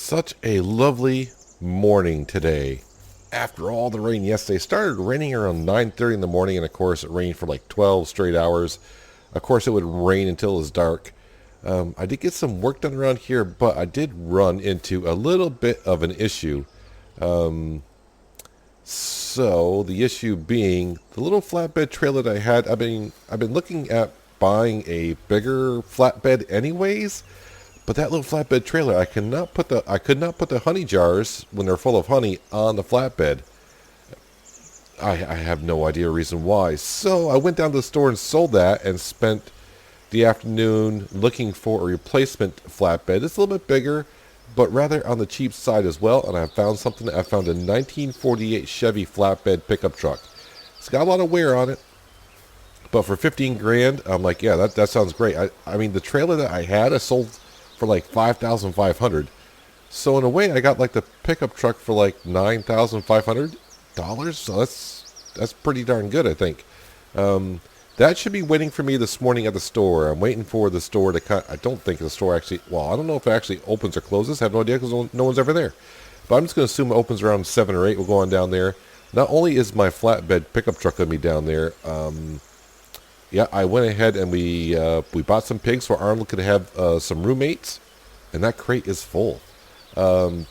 Such a lovely morning today. After all the rain yesterday, it started raining around 9:30 in the morning, and of course it rained for like 12 straight hours. Of course it would rain until it was dark. I did get some work done around here, but I did run into a little bit of an issue. So the issue being the little flatbed trailer that I had. I've been looking at buying a bigger flatbed anyways. But that little flatbed trailer, I could not put the honey jars when they're full of honey on the flatbed. I have no idea reason why. So I went down to the store and sold that and spent the afternoon looking for a replacement flatbed. It's a little bit bigger, but rather on the cheap side as well. And I found something. I found a 1948 Chevy flatbed pickup truck. It's got a lot of wear on it, but for 15 grand, I'm like, yeah, that sounds great. I mean, the trailer that I had, I sold for like $5,500. So in a way, I got like the pickup truck for like $9,500. So that's pretty darn good, I think. That should be waiting for me this morning at the store. I'm waiting for the store to I don't think the store actually, well, I don't know if it actually opens or closes. I have no idea because no one's ever there. But I'm just going to assume it opens around 7 or 8. We'll go on down there. Not only is my flatbed pickup truck going to be down there, yeah, I went ahead and we bought some pigs for Arnold could have some roommates, and that crate is full. So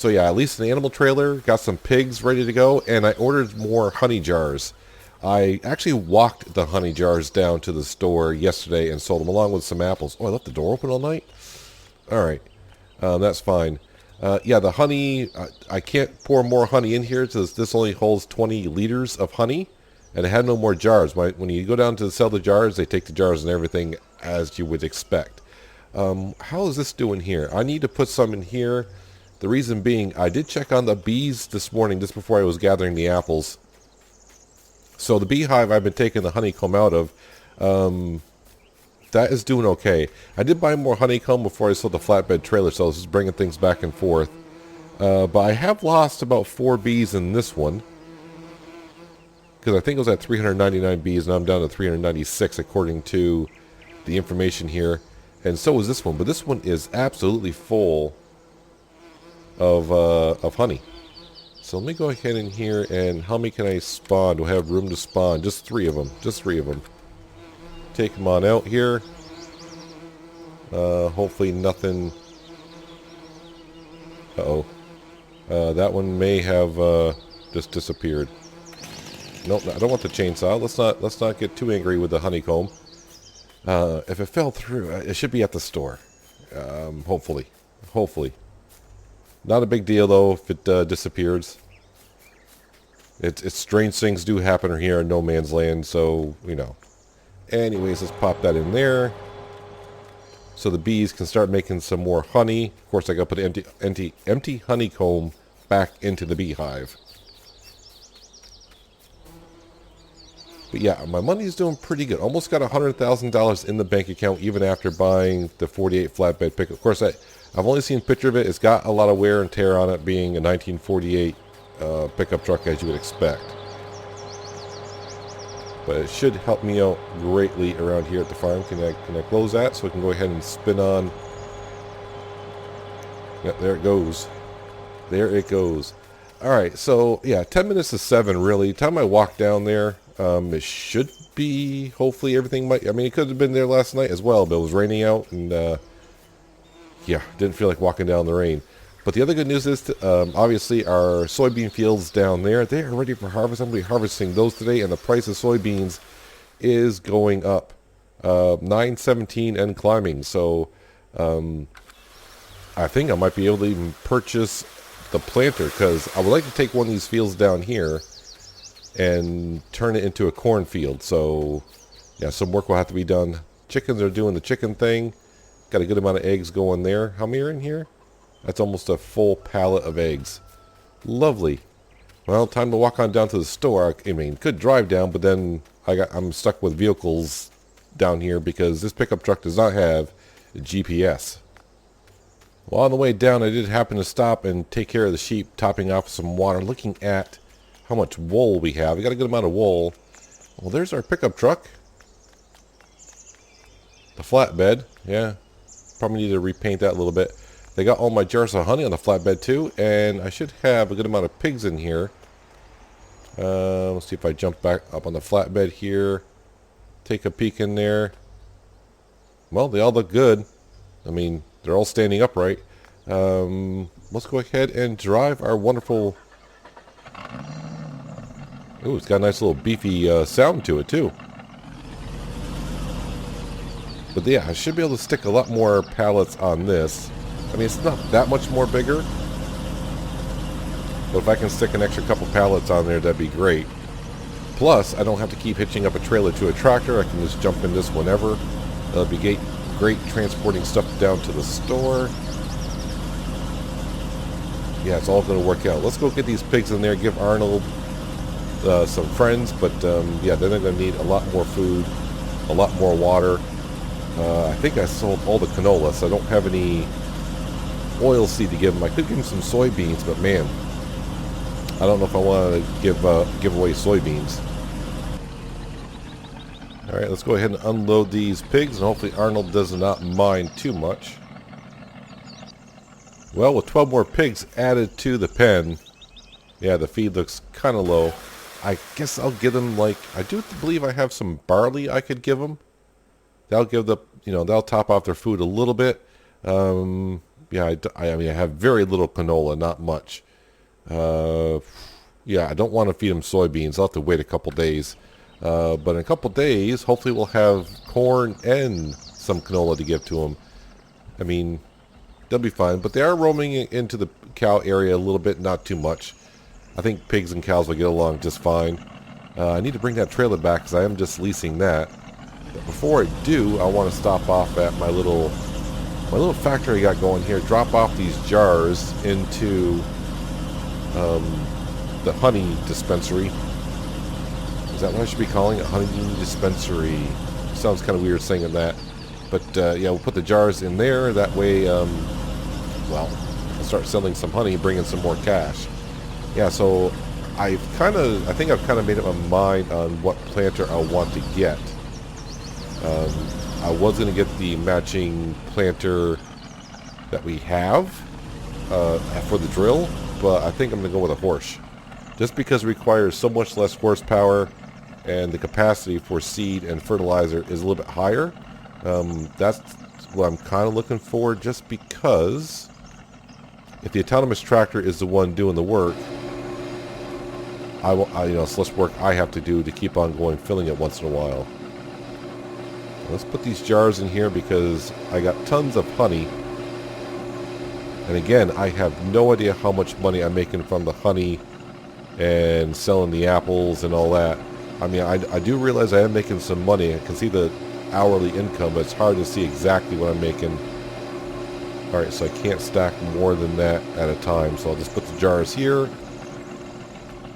yeah, at least an animal trailer, got some pigs ready to go, and I ordered more honey jars. I actually walked the honey jars down to the store yesterday and sold them along with some apples. Oh, I left the door open all night? All right, that's fine. Yeah, the honey, I can't pour more honey in here because this only holds 20 liters of honey. And I had no more jars. When you go down to sell the jars, they take the jars and everything as you would expect. How is this doing here? I need to put some in here. The reason being, I did check on the bees this morning just before I was gathering the apples. So the beehive I've been taking the honeycomb out of, that is doing okay. I did buy more honeycomb before I sold the flatbed trailer, so I was just bringing things back and forth. But I have lost about 4 bees in this one, because I think it was at 399 bees, and I'm down to 396 according to the information here. And so is this one, but this one is absolutely full of honey. So let me go ahead in here, and how many can I spawn? Do I have room to spawn? Just 3 of them. Just 3 of them. Take them on out here. Hopefully nothing. Uh-oh. That one may have just disappeared. Nope, I don't want the chainsaw. Let's not get too angry with the honeycomb. If it fell through, it should be at the store. Hopefully. Not a big deal though if it disappears. It's strange things do happen here in no man's land, so you know. Anyways, let's pop that in there, so the bees can start making some more honey. Of course, I got to put empty honeycomb back into the beehive. But yeah, my money's doing pretty good. Almost got $100,000 in the bank account even after buying the 48 flatbed pickup. Of course, I've only seen a picture of it. It's got a lot of wear and tear on it, being a 1948 pickup truck, as you would expect. But it should help me out greatly around here at the farm. Can I close that so we can go ahead and spin on? Yeah, there it goes. There it goes. All right, so yeah, 10 minutes to 7 really. Time I walk down there. It should be, hopefully everything might, I mean, it could have been there last night as well, but it was raining out, and yeah, didn't feel like walking down the rain. But the other good news is, obviously, our soybean fields down there, they are ready for harvest. I'm going to be harvesting those today, and the price of soybeans is going up, $9.17 and climbing. So I think I might be able to even purchase the planter, because I would like to take one of these fields down here and turn it into a cornfield. So yeah, some work will have to be done. Chickens are doing the chicken thing. Got a good amount of eggs going there. How many are in here? That's almost a full pallet of eggs. Lovely. Well, time to walk on down to the store. I mean, could drive down, but then I'm stuck with vehicles down here because this pickup truck does not have a GPS. Well, on the way down, I did happen to stop and take care of the sheep, topping off some water, looking at how much wool we have. We got a good amount of wool. Well, there's our pickup truck. The flatbed, yeah. Probably need to repaint that a little bit. They got all my jars of honey on the flatbed too, and I should have a good amount of pigs in here. Let's see if I jump back up on the flatbed here. Take a peek in there. Well, they all look good. I mean, they're all standing upright. Let's go ahead and drive our wonderful... Ooh, it's got a nice little beefy sound to it too. But yeah, I should be able to stick a lot more pallets on this. I mean, it's not that much more bigger. But if I can stick an extra couple pallets on there, that'd be great. Plus, I don't have to keep hitching up a trailer to a tractor. I can just jump in this whenever. That'll be great transporting stuff down to the store. Yeah, it's all going to work out. Let's go get these pigs in there, give Arnold some friends. But yeah, then they're going to need a lot more food, a lot more water. I think I sold all the canola, so I don't have any oil seed to give them. I could give them some soybeans, but man, I don't know if I want to give away soybeans. Alright, let's go ahead and unload these pigs, and hopefully Arnold does not mind too much. Well, with 12 more pigs added to the pen, yeah, the feed looks kind of low. I guess I'll give them, like, I do believe I have some barley I could give them. That'll give the, they'll top off their food a little bit. Yeah, I mean, I have very little canola, not much. Yeah, I don't want to feed them soybeans. I'll have to wait a couple days. But in a couple days, hopefully we'll have corn and some canola to give to them. I mean, they'll be fine. But they are roaming into the cow area a little bit, not too much. I think pigs and cows will get along just fine. I need to bring that trailer back because I am just leasing that. But before I do, I want to stop off at my little factory I got going here. Drop off these jars into the honey dispensary. Is that what I should be calling it? Honey dispensary. Sounds kind of weird saying that. But yeah, we'll put the jars in there. That way, well, I'll start selling some honey, bring in some more cash. Yeah, so I think I've kind of made up my mind on what planter I want to get. I was going to get the matching planter that we have for the drill, but I think I'm going to go with a horse. Just because it requires so much less horsepower and the capacity for seed and fertilizer is a little bit higher. That's what I'm kind of looking for, just because if the autonomous tractor is the one doing the work, it's less work I have to do to keep on going, filling it once in a while. Let's put these jars in here because I got tons of honey. And again, I have no idea how much money I'm making from the honey and selling the apples and all that. I mean, I do realize I am making some money. I can see the hourly income, but it's hard to see exactly what I'm making. Alright, so I can't stack more than that at a time. So I'll just put the jars here.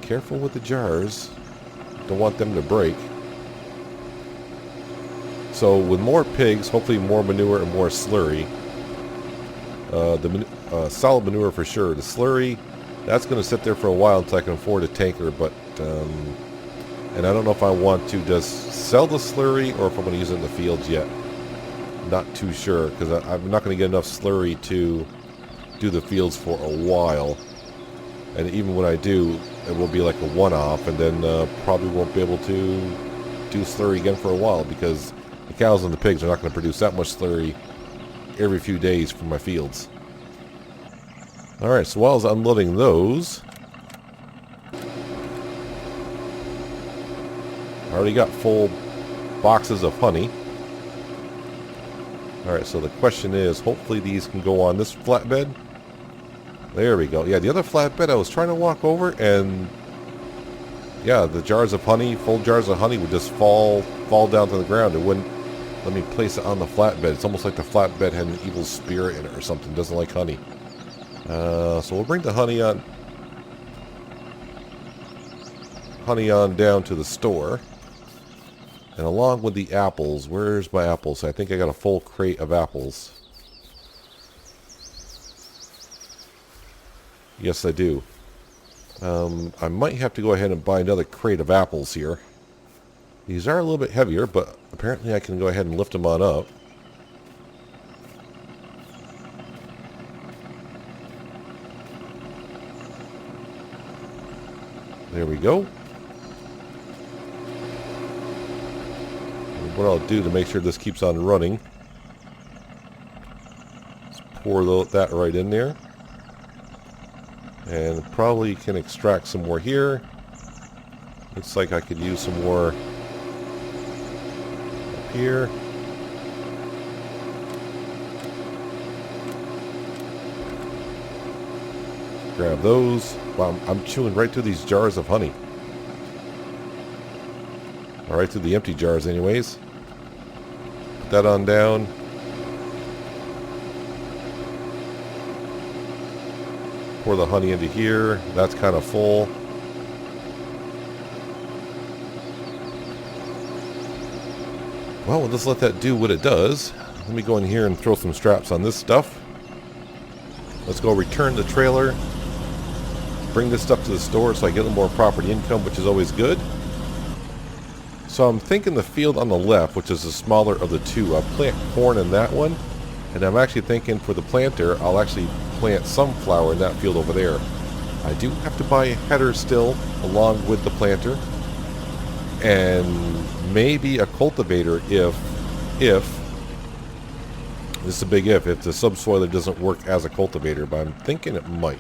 Careful with the jars. Don't want them to break. So with more pigs, hopefully more manure and more slurry. Solid manure for sure. The slurry, that's going to sit there for a while until I can afford a tanker. But and I don't know if I want to just sell the slurry or if I'm going to use it in the fields yet. Not too sure, because I'm not going to get enough slurry to do the fields for a while. And even when I do, it will be like a one-off, and then probably won't be able to do slurry again for a while, because the cows and the pigs are not going to produce that much slurry every few days from my fields. Alright, so while I was unloading those, I already got full boxes of honey. Alright, so the question is, hopefully these can go on this flatbed. There we go. Yeah, the other flatbed I was trying to walk over, and yeah, the jars of honey, full jars of honey would just fall down to the ground. It wouldn't let me place it on the flatbed. It's almost like the flatbed had an evil spirit in it or something. It doesn't like honey. So we'll bring the honey on down to the store. And along with the apples, where's my apples? I think I got a full crate of apples. Yes, I do. I might have to go ahead and buy another crate of apples here. These are a little bit heavier, but apparently I can go ahead and lift them on up. There we go. And what I'll do to make sure this keeps on running, is pour that right in there. And probably can extract some more here. Looks like I could use some more up here. Grab those. Wow, I'm chewing right through these jars of honey. All right, through the empty jars anyways. Put that on down. Pour the honey into here. That's kind of full. Well, we'll just let that do what it does. Let me go in here and throw some straps on this stuff. Let's go return the trailer. Bring this stuff to the store so I get a little more property income, which is always good. So I'm thinking the field on the left, which is the smaller of the two, I'll plant corn in that one. And I'm actually thinking for the planter, I'll actually plant sunflower in that field over there. I do have to buy a header still along with the planter. And maybe a cultivator if this is a big if the subsoiler doesn't work as a cultivator, but I'm thinking it might.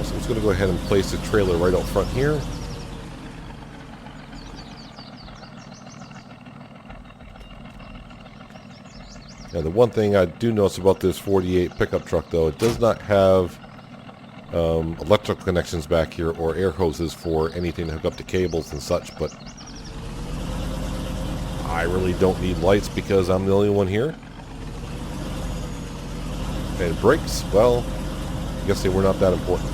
So I'm just going to go ahead and place the trailer right out front here. Now the one thing I do notice about this 48 pickup truck though, it does not have electrical connections back here or air hoses for anything to hook up to cables and such, but I really don't need lights because I'm the only one here. And brakes, well, I guess they were not that important.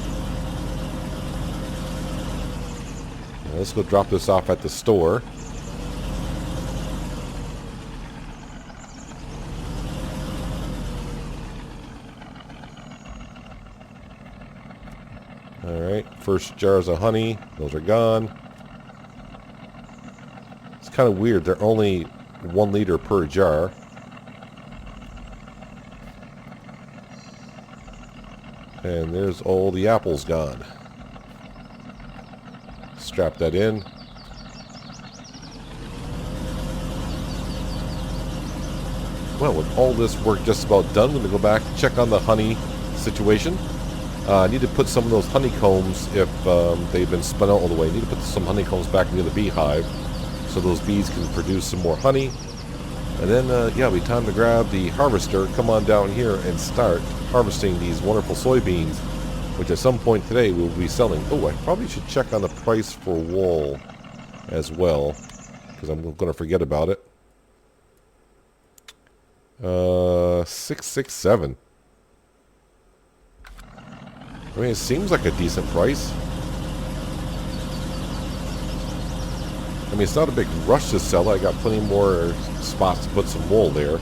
Now let's go drop this off at the store. Alright, first jars of honey, those are gone. It's kind of weird, they're only 1 liter per jar. And there's all the apples gone. Strap that in. Well, with all this work just about done, I'm going to go back and check on the honey situation. I need to put some of those honeycombs, if they've been spun out all the way, I need to put some honeycombs back into the beehive so those bees can produce some more honey. And then, yeah, it'll be time to grab the harvester, come on down here and start harvesting these wonderful soybeans, which at some point today we'll be selling. Oh, I probably should check on the price for wool as well, because I'm going to forget about it. 667. I mean, it seems like a decent price. I mean, it's not a big rush to sell it. I got plenty more spots to put some wool there.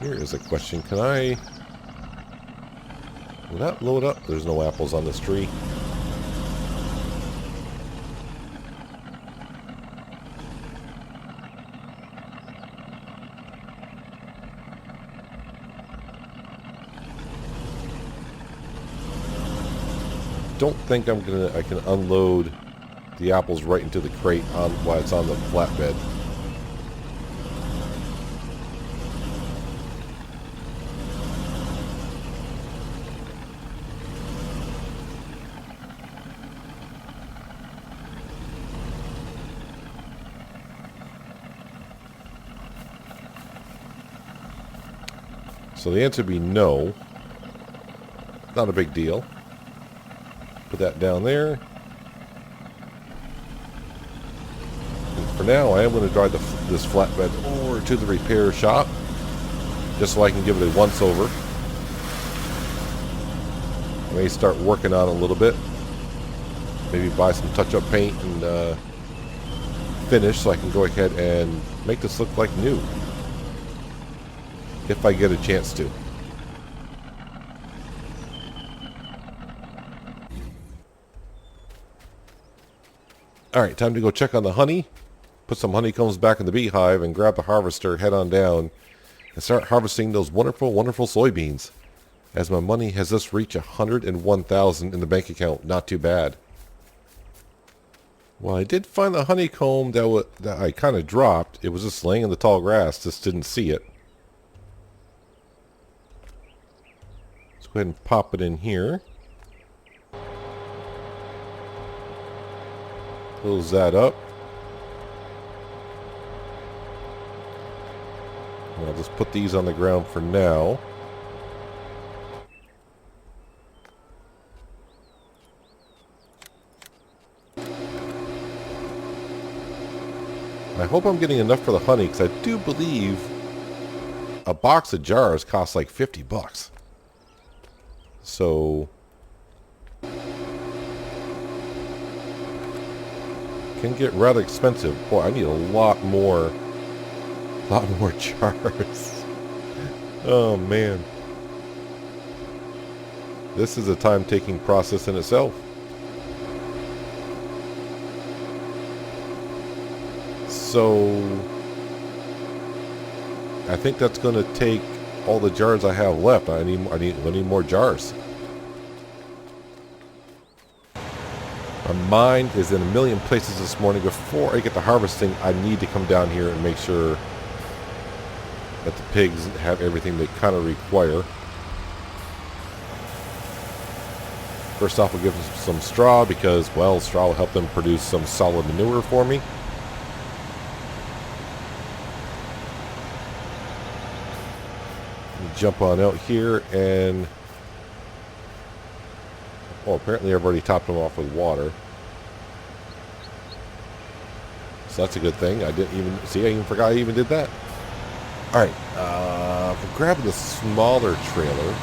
Here is a question. Can I... Will that load up? There's no apples on this tree. Don't think I can unload the apples right into the crate on while it's on the flatbed. So the answer would be no. Not a big deal. Put that down there. And for now, I am going to drive this flatbed over to the repair shop, just so I can give it a once-over. I may start working on it a little bit. Maybe buy some touch-up paint and finish, so I can go ahead and make this look like new, if I get a chance to. Alright, time to go check on the honey. put some honeycombs back in the beehive and grab the harvester, head on down, and start harvesting those wonderful, wonderful soybeans. As my money has just reached 101,000 in the bank account. Not too bad. Well, I did find the honeycomb that I kind of dropped. It was just laying in the tall grass. Just didn't see it. Let's go ahead and pop it in here. Close that up. And I'll just put these on the ground for now. I hope I'm getting enough for the honey, because I do believe a box of jars costs like $50. So can get rather expensive. Boy, I need a lot more jars. Oh man, this is a time-taking process in itself. So I think that's going to take all the jars I have left. I need more jars. My mind is in a million places this morning. Before I get to harvesting, I need to come down here and make sure that the pigs have everything they kind of require. First off, we'll give them some straw because, well, straw will help them produce some solid manure for me. Jump on out here and apparently I've already topped them off with water, so that's a good thing. I didn't even see. I even forgot I even did that. All right, we're grabbing the smaller trailer.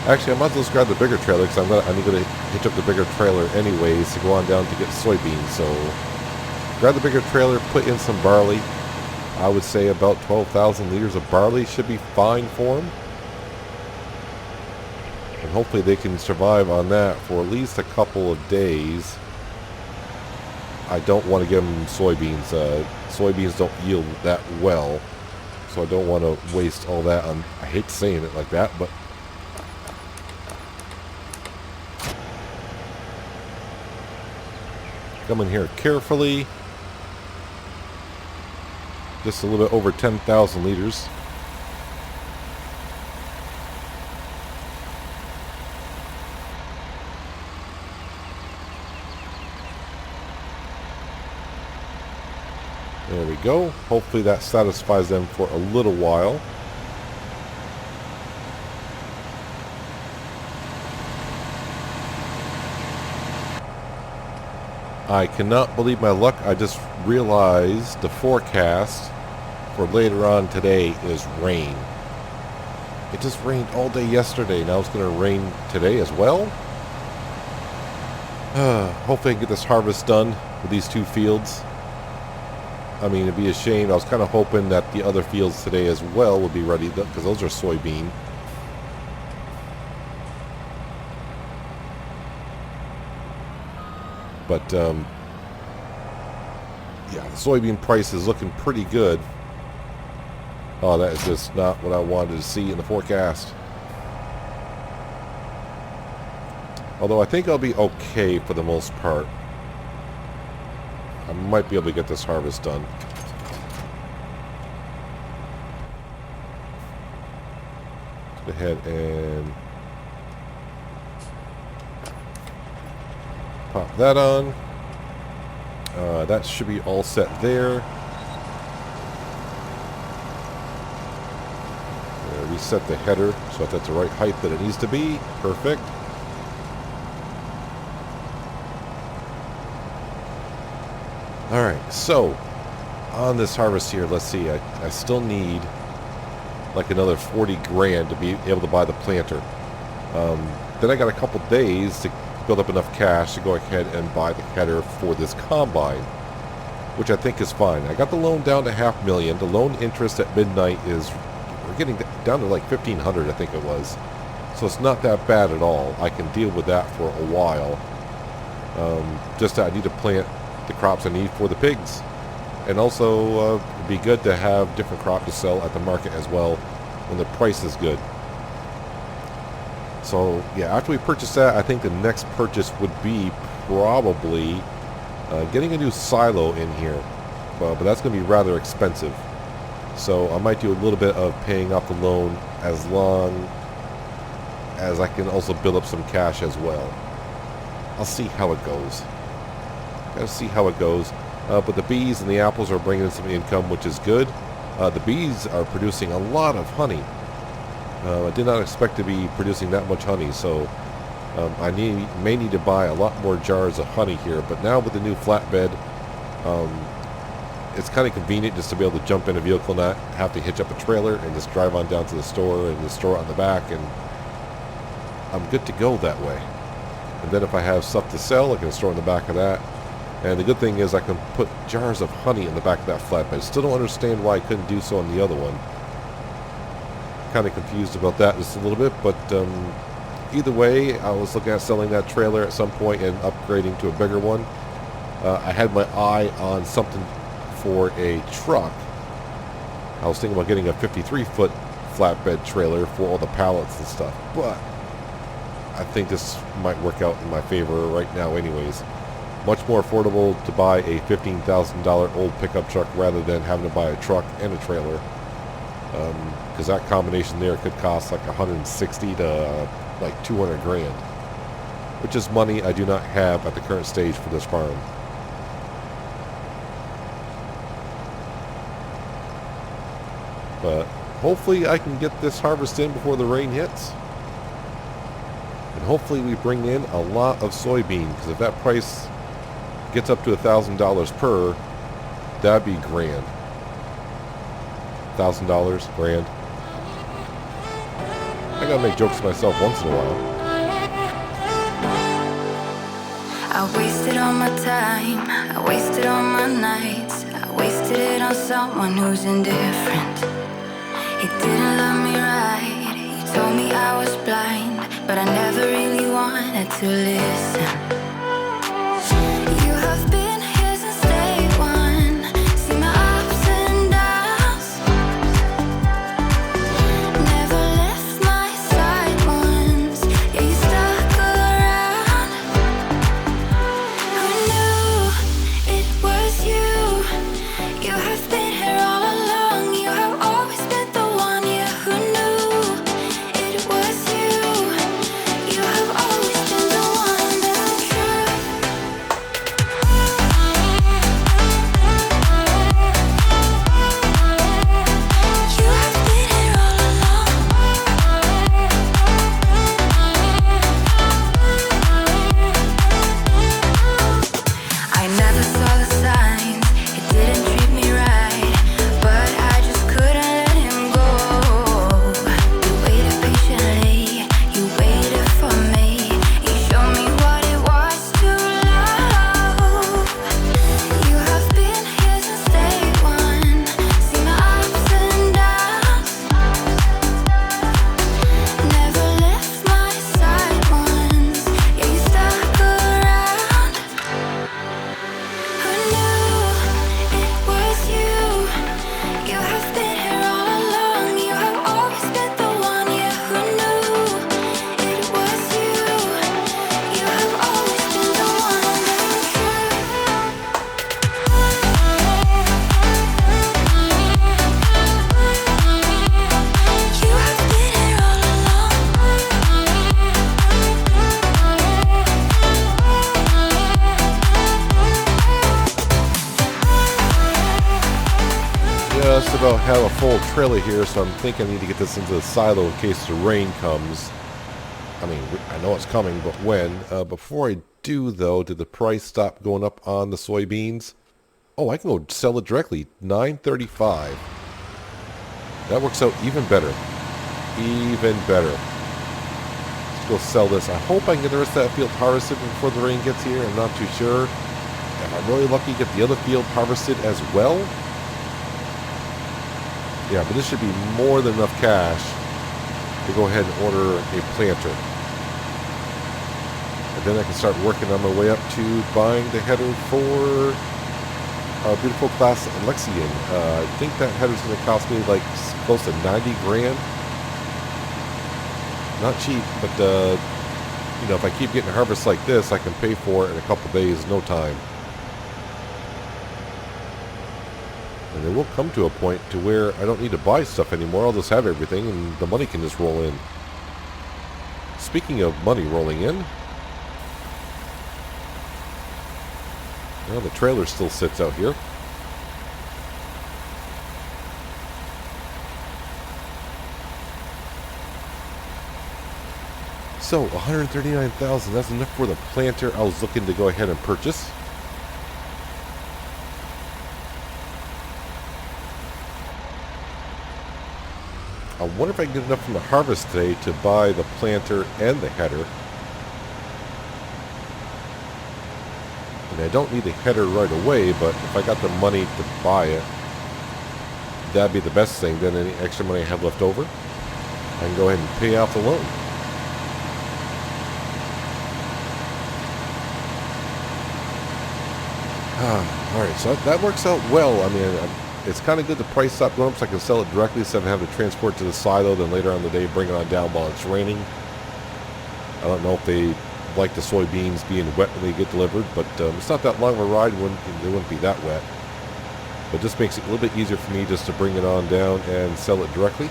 Actually, I might as well just grab the bigger trailer because I'm gonna hitch up the bigger trailer anyways to go on down to get soybeans. So grab the bigger trailer, put in some barley. I would say about 12,000 liters of barley should be fine for them. And hopefully they can survive on that for at least a couple of days. I don't want to give them soybeans. Soybeans don't yield that well. So I don't want to waste all that on... I hate saying it like that, but... Come in here carefully. Just a little bit over 10,000 liters. There we go. Hopefully that satisfies them for a little while. I cannot believe my luck. I just realized the forecast for later on today is rain. It just rained all day yesterday. Now it's going to rain today as well. Hopefully I can get this harvest done with these two fields. I mean, it'd be a shame. I was kind of hoping that the other fields today as well would be ready, because those are soybean. But, yeah, the soybean price is looking pretty good. Oh, that is just not what I wanted to see in the forecast. Although I think I'll be okay for the most part. I might be able to get this harvest done. Let's go ahead and pop that on. That should be all set there. Reset the header so that's the right height that it needs to be. Perfect. Alright, so on this harvest here, let's see, I still need like another 40 grand to be able to buy the planter. Then I got a couple days to build up enough cash to go ahead and buy the header for this combine, which I think is fine. I got the loan down to $500,000. The loan interest at midnight is, we're getting down to like $1,500, I think it was. So it's not that bad at all. I can deal with that for a while. Just that I need to plant the crops I need for the pigs. And also, it'd be good to have different crop to sell at the market as well when the price is good. So, yeah, after we purchase that, I think the next purchase would be probably getting a new silo in here. But that's going to be rather expensive. So I might do a little bit of paying off the loan as long as I can also build up some cash as well. I'll see how it goes. Gotta see how it goes. But the bees and the apples are bringing in some income, which is good. The bees are producing a lot of honey. I did not expect to be producing that much honey, so I may need to buy a lot more jars of honey here. But now with the new flatbed, it's kind of convenient just to be able to jump in a vehicle, not have to hitch up a trailer, and just drive on down to the store and just store it on the back, and I'm good to go that way. And then if I have stuff to sell, I can store in the back of that. And the good thing is I can put jars of honey in the back of that flatbed. Still don't understand why I couldn't do so on the other one. Kind of confused about that just a little bit, but either way, I was looking at selling that trailer at some point and upgrading to a bigger one. I had my eye on something for a truck. I was thinking about getting a 53-foot flatbed trailer for all the pallets and stuff, but I think this might work out in my favor right now anyways. Much more affordable to buy a $15,000 old pickup truck rather than having to buy a truck and a trailer, because that combination there could cost like 160 to like 200 grand, which is money I do not have at the current stage for this farm. But hopefully I can get this harvest in before the rain hits. And hopefully we bring in a lot of soybeans, because if that price gets up to $1,000 per, that'd be grand. $1,000, grand. I gotta make jokes to myself once in a while. I wasted all my time, I wasted all my nights, I wasted it on someone who's indifferent. He didn't love me right, he told me I was blind, but I never really wanted to listen. You have been here since day one, seen my ups and downs, never left my side once, yeah, you stuck around. Who knew it was you? You have been here all along, you have always been the one, yeah, who knew it was you? You have always been the one, that's the truth. You have been here all along. I never saw the signs, it didn't treat me right, but I just couldn't let him go. You waited patiently, you waited for me, you showed me what it was to love. You have been here since day one, seen my ups and downs, never left my side once, yeah, you stuck around. Who knew it was you? You have been here all along, you have always been the one, yeah, who knew it was you? You have always been the one, that's the truth. You have been here all Just about have a full trailer here, so I'm thinking I need to get this into the silo in case the rain comes. I mean, I know it's coming, but when? Before I do, though, did the price stop going up on the soybeans? Oh, I can go sell it directly. $9.35. That works out even better. Even better. Let's go sell this. I hope I can get the rest of that field harvested before the rain gets here. I'm not too sure. If I'm really lucky, get the other field harvested as well. Yeah, but this should be more than enough cash to go ahead and order a planter. And then I can start working on my way up to buying the header for our beautiful class Lexian. I think that header's going to cost me like close to 90 grand. Not cheap, but you know, if I keep getting harvests like this, I can pay for it in a couple days, no time. And it will come to a point to where I don't need to buy stuff anymore. I'll just have everything and the money can just roll in. Speaking of money rolling in, well, the trailer still sits out here. So, $139,000, that's enough for the planter I was looking to go ahead and purchase. I wonder if I can get enough from the harvest today to buy the planter and the header. And I don't need the header right away, but if I got the money to buy it, that'd be the best thing. Then any extra money I have left over, I can go ahead and pay off the loan. Alright, so that works out well. I mean, it's kind of good the price stopped going up so I can sell it directly instead of having to transport to the silo, then later on in the day bring it on down while it's raining. I don't know if they like the soybeans being wet when they get delivered, but it's not that long of a ride. They wouldn't be that wet. But this makes it a little bit easier for me just to bring it on down and sell it directly.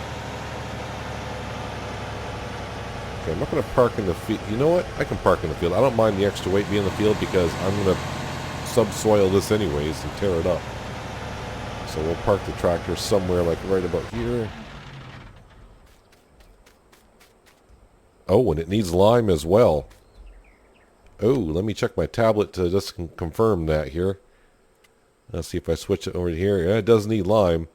Okay, I'm not going to park in the field. You know what? I can park in the field. I don't mind the extra weight being in the field because I'm going to subsoil this anyways and tear it up. So we'll park the tractor somewhere like right about here. Oh, and it needs lime as well. Oh, let me check my tablet to just confirm that here. Let's see if I switch it over here. Yeah, it does need lime.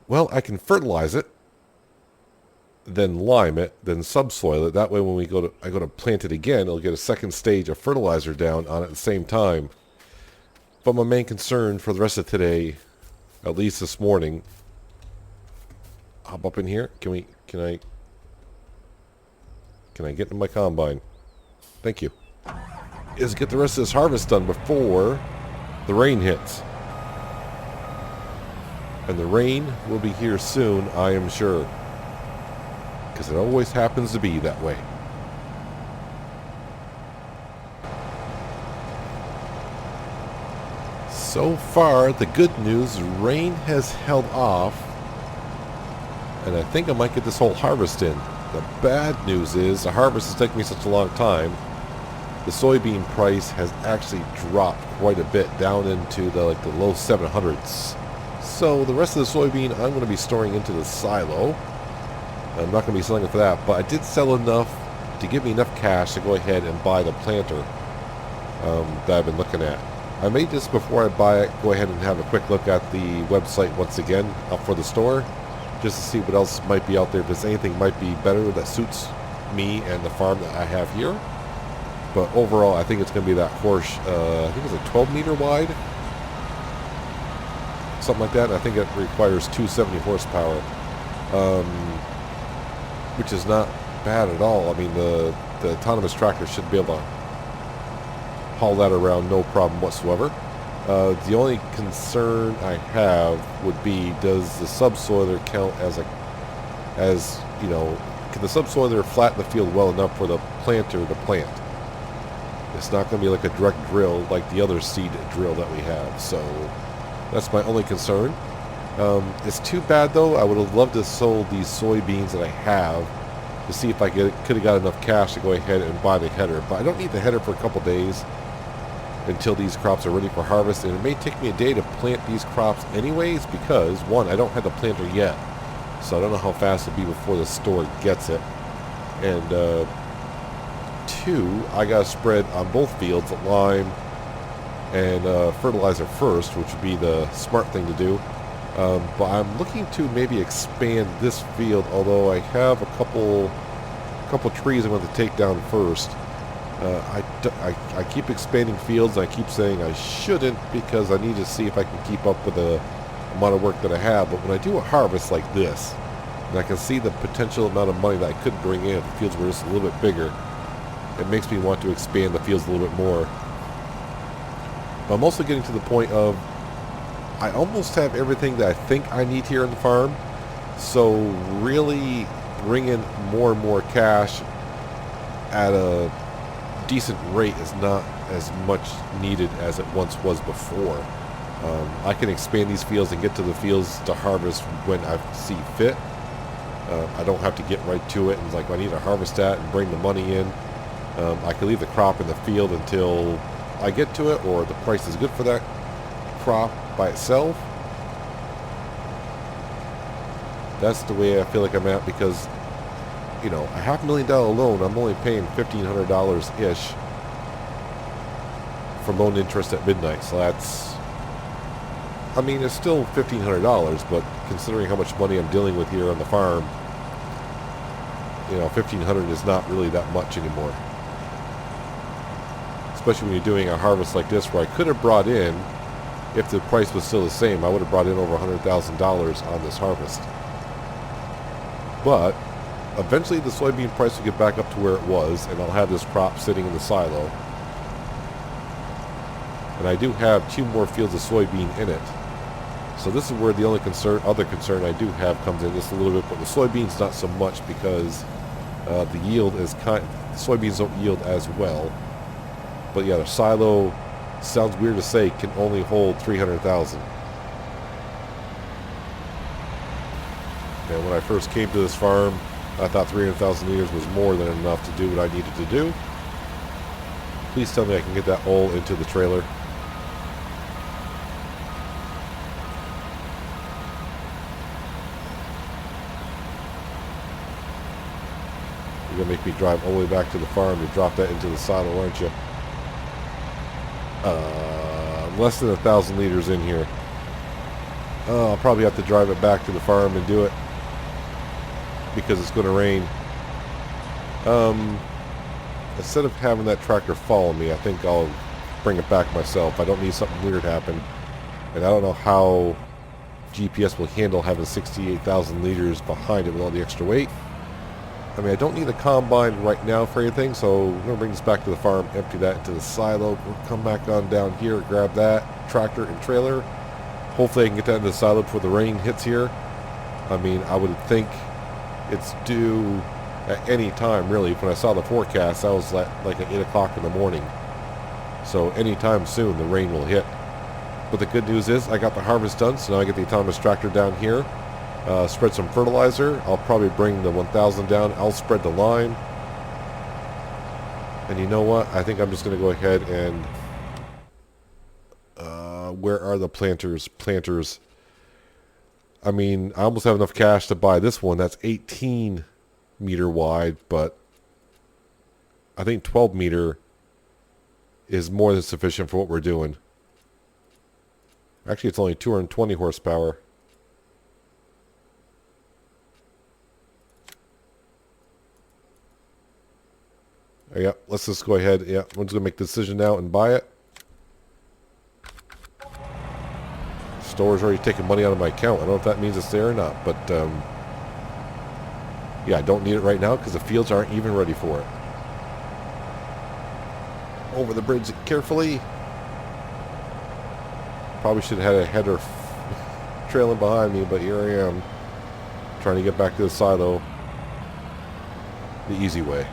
Well, I can fertilize it, then lime it, then subsoil it. That way when I go to plant it again, it'll get a second stage of fertilizer down on it at the same time. But my main concern for the rest of today, at least this morning, hop up in here. Can I get in my combine? Thank you. Is get the rest of this harvest done before the rain hits. And the rain will be here soon, I am sure. Because it always happens to be that way. So far, the good news, rain has held off. And I think I might get this whole harvest in. The bad news is, the harvest is taking me such a long time. The soybean price has actually dropped quite a bit, down into the low 700s. So the rest of the soybean I'm going to be storing into the silo. I'm not going to be selling it for that, but I did sell enough to give me enough cash to go ahead and buy the planter that I've been looking at. I may just, before I buy it, go ahead and have a quick look at the website once again up for the store, just to see what else might be out there, if there's anything might be better that suits me and the farm that I have here. But overall, I think it's going to be that horse, I think it's a 12 meter wide, something like that, and I think it requires 270 horsepower, which is not bad at all. I mean, the autonomous tractor should be able to haul that around no problem whatsoever. The only concern I have would be, does the subsoiler count as you know, can the subsoiler flatten the field well enough for the planter to plant? It's not going to be like a direct drill like the other seed drill that we have, so that's my only concern. It's too bad though. I would have loved to sold these soybeans that I have to see if I could have got enough cash to go ahead and buy the header, but I don't need the header for a couple days until these crops are ready for harvest, and it may take me a day to plant these crops anyways, because one, I don't have the planter yet, so I don't know how fast it'll be before the store gets it, and two, I got to spread on both fields lime and fertilizer first, which would be the smart thing to do. But I'm looking to maybe expand this field, although I have a couple trees I'm going to take down first. I keep expanding fields, and I keep saying I shouldn't because I need to see if I can keep up with the amount of work that I have. But when I do a harvest like this, and I can see the potential amount of money that I could bring in if the fields were just a little bit bigger, it makes me want to expand the fields a little bit more. But I'm also getting to the point of I almost have everything that I think I need here on the farm. So really bringing more and more cash at a decent rate is not as much needed as it once was before. I can expand these fields and get to the fields to harvest when I see fit. I don't have to get right to it and like I need to harvest that and bring the money in. I can leave the crop in the field until I get to it, or the price is good for that crop by itself. That's the way I feel like I'm at, because you know, a $500,000 loan, I'm only paying $1,500 ish for loan interest at midnight. So that's, I mean, it's still $1,500, but considering how much money I'm dealing with here on the farm, you know, $1,500 is not really that much anymore. Especially when you're doing a harvest like this, where I could have brought in, if the price was still the same, I would have brought in over $100,000 on this harvest. But eventually the soybean price will get back up to where it was, and I'll have this crop sitting in the silo. And I do have 2 more fields of soybean in it. So this is where the only other concern I do have comes in just a little bit, but the soybeans not so much, because the yield is soybeans don't yield as well. But yeah, the silo, sounds weird to say, can only hold 300,000. And when I first came to this farm, I thought 300,000 liters was more than enough to do what I needed to do. Please tell me I can get that all into the trailer. You're going to make me drive all the way back to the farm to drop that into the silo, aren't you? Less than 1,000 liters in here. I'll probably have to drive it back to the farm and do it, because it's going to rain. Instead of having that tractor follow me, I think I'll bring it back myself. I don't need something weird happen. And I don't know how GPS will handle having 68,000 liters behind it with all the extra weight. I mean, I don't need a combine right now for anything, so we're going to bring this back to the farm, empty that into the silo. We'll come back on down here, grab that tractor and trailer. Hopefully I can get that into the silo before the rain hits here. I mean, I would think it's due at any time, really. When I saw the forecast, that was like at 8 o'clock in the morning. So anytime soon, the rain will hit. But the good news is I got the harvest done, so now I get the autonomous tractor down here. Spread some fertilizer. I'll probably bring the 1,000 down. I'll spread the line. And you know what? I think I'm just going to go ahead and... where are the planters? Planters. I mean, I almost have enough cash to buy this one. That's 18 meter wide, but I think 12 meter is more than sufficient for what we're doing. Actually, it's only 220 horsepower. Yeah, let's just go ahead. Yeah, I'm just going to make the decision now and buy it. Store's already taking money out of my account. I don't know if that means it's there or not, but yeah, I don't need it right now because the fields aren't even ready for it. Over the bridge carefully. Probably should have had a header trailing behind me, but here I am trying to get back to the silo the easy way.